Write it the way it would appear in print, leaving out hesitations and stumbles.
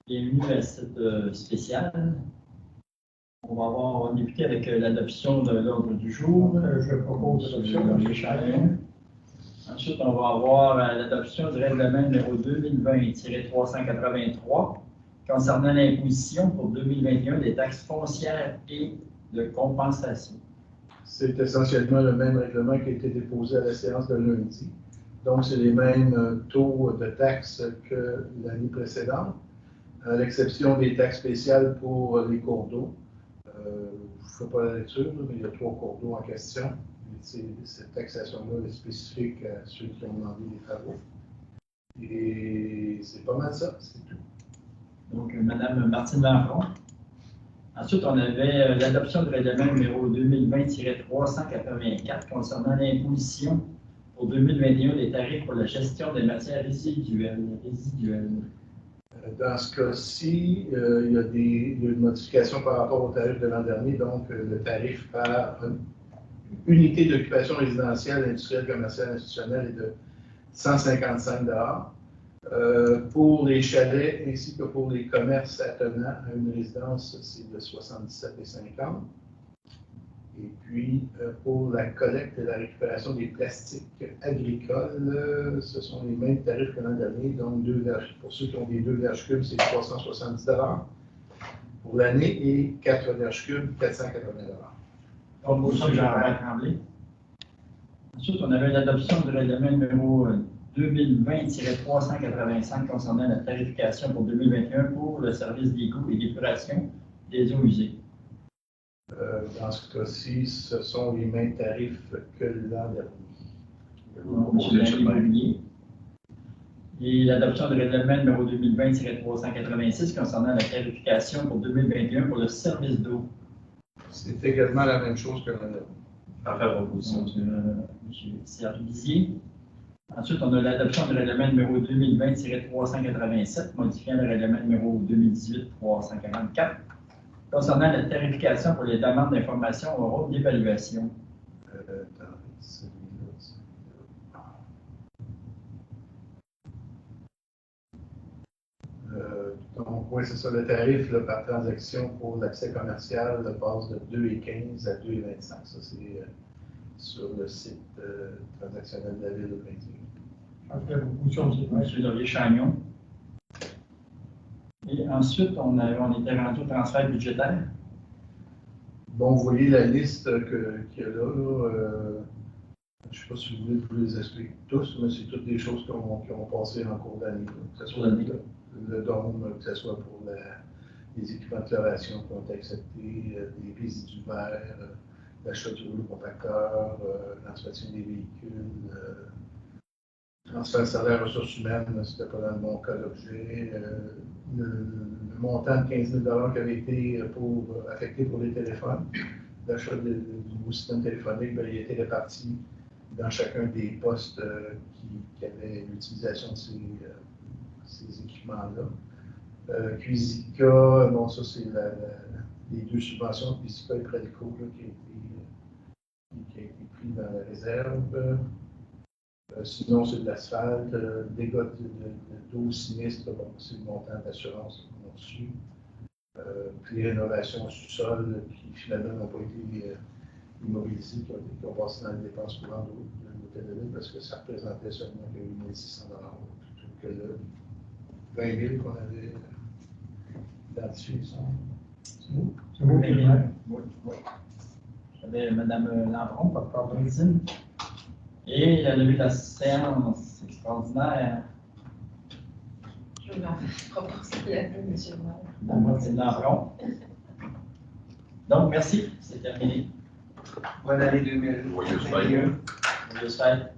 Bienvenue à cette spéciale. On va débuter avec l'adoption de l'ordre du jour. Je propose l'adoption. Ensuite, on va avoir l'adoption du règlement numéro 2020-383 concernant l'imposition pour 2021 des taxes foncières et de compensation. C'est essentiellement le même règlement qui a été déposé à la séance de lundi. Donc, c'est les mêmes taux de taxes que l'année précédente, à l'exception des taxes spéciales pour les cours d'eau. Je ne fais pas la lecture, mais il y a 3 cours d'eau en question. Cette taxation-là est spécifique à ceux qui ont demandé des travaux. Et c'est pas mal ça, c'est tout. Donc, Mme Martine Lafron. Ensuite, on avait l'adoption du règlement numéro 2020-384 concernant l'imposition pour 2021 des tarifs pour la gestion des matières résiduelles. Dans ce cas-ci, il y a une modification par rapport au tarif de l'an dernier. Donc, le tarif par unité d'occupation résidentielle, industrielle, commerciale, institutionnelle est de 155 $. Pour les chalets ainsi que pour les commerces attenants à une résidence, c'est de 77,50 $. Et puis, pour la collecte et la récupération des plastiques agricoles, ce sont les mêmes tarifs que l'an dernier. Donc, pour ceux qui ont des 2 verges cubes, c'est 370 $ pour l'année et 4 verges cubes, 480 $. Donc, pour ça, Jean-Robert Tremblay. Ensuite, on avait l'adoption du règlement numéro 2020-385 concernant la tarification pour 2021 pour le service d'égout et d'épuration des eaux usées. Dans ce cas-ci, ce sont les mêmes tarifs que l'an dernier. Et l'adoption du règlement numéro 2020-386 concernant la tarification pour 2021 pour le service d'eau. C'est également la même chose que l'an dernier. Parfait, proposition de M. Servizier. Ensuite, on a l'adoption du règlement numéro 2020-387 modifiant le règlement numéro 2018-344 concernant la tarification pour les demandes d'information au rôle d'évaluation. Donc, oui, c'est ça, le tarif là, par transaction pour l'accès commercial passe de 2,15 à 2,25. Ça, c'est sur le site transactionnel de la Ville de Plainville. M. Laurier-Chagnon. Et ensuite, on était rendu au transfert budgétaire. Bon, vous voyez la liste qu'il y a là. Je ne sais pas si vous voulez que je vous les explique tous, mais c'est toutes des choses qui ont passé en cours d'année. Que ce soit le dôme, que ce soit pour les équipements de cloration qui ont été acceptés, des résidus verts, l'achat du rouleau compacteur, l'entretien des véhicules, transfert de salaire ressources humaines, c'était pas dans le bon cas d'objet. Le montant de 15 000 $ qui avait été affecté pour les téléphones, l'achat du nouveau système téléphonique, il a été réparti dans chacun des postes qui avaient l'utilisation de ces équipements-là. Cuisica, bon, ça c'est les 2 subventions, Cuisica et Predico qui a été pris dans la réserve. Sinon, c'est de l'asphalte, dégâts d'eau sinistre, bon, c'est le montant d'assurance qu'on a reçu. Puis les rénovations au sous-sol qui finalement n'ont pas été immobilisées, qui ont passé dans les dépenses courantes de l'hôtel de ville parce que ça représentait seulement que 8 600 $, plutôt que le 20 000 qu'on avait identifié. C'est beau? C'est beau, oui. J'avais Mme Lambron, porte-parole d'origine. Et la levée de la séance extraordinaire. Je vais proposer la vue, M. le maire. Martine Lambron. Donc, merci, c'est terminé. Bonne année 2000. Joyeuses fêtes.